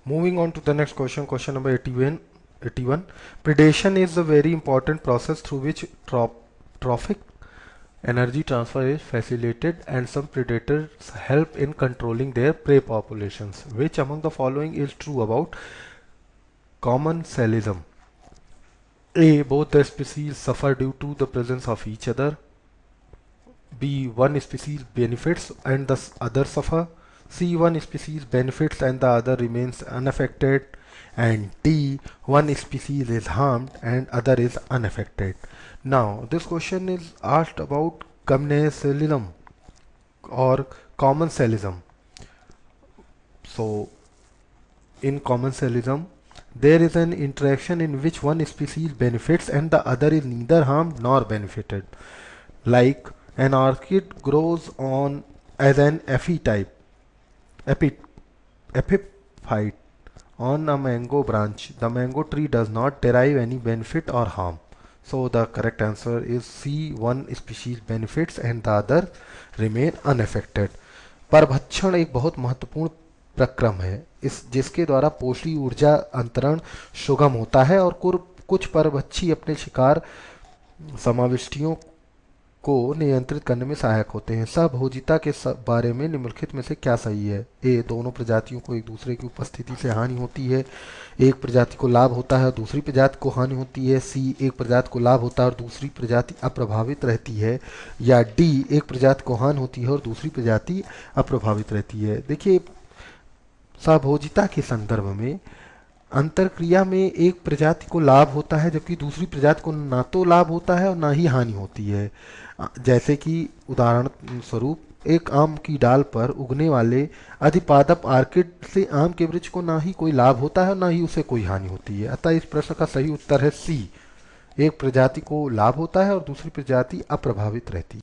Moving on to the next question, question number 81. Predation is a very important process through which trophic energy transfer is facilitated, and some predators help in controlling their prey populations. Which among the following is true about commensalism? A. Both the species suffer due to the presence of each other. B. One species benefits and the other suffer. C. One species benefits and the other remains unaffected. And D. One species is harmed and other is unaffected. Now, this question is asked about commensalism or commensalism. So, in commensalism, there is an interaction in which one species benefits and the other is neither harmed nor benefited. Like an orchid grows on as an epiphyte on a mango branch. The mango tree does not derive any benefit or harm. So the correct answer is C. One species benefits and the other remain unaffected. परभक्षण एक बहुत महत्वपूर्ण प्रक्रम है इस जिसके द्वारा पोषी ऊर्जा अंतरण सुगम होता है और कुछ परभक्षी अपने शिकार समाविष्टियों को नियंत्रित करने में सहायक होते हैं। सहभोजिता के बारे में निम्नलिखित में से क्या सही है? ए. दोनों प्रजातियों को एक दूसरे की उपस्थिति से हानि होती है। एक प्रजाति को लाभ होता है और दूसरी प्रजाति को हानि होती है। सी. एक प्रजाति को लाभ होता है और दूसरी प्रजाति अप्रभावित रहती है। या डी. एक प्रजाति को हानि होती है और दूसरी प्रजाति अप्रभावित रहती है। देखिए, सहभोजिता के संदर्भ में अंतरक्रिया में एक प्रजाति को लाभ होता है जबकि दूसरी प्रजाति को ना तो लाभ होता है और ना ही हानि होती है। जैसे कि उदाहरण स्वरूप एक आम की डाल पर उगने वाले अधिपादप आर्किड से आम के वृक्ष को ना ही कोई लाभ होता है और ना ही उसे कोई हानि होती है। अतः इस प्रश्न का सही उत्तर है सी। एक प्रजाति को लाभ होता है और दूसरी प्रजाति अप्रभावित रहती है।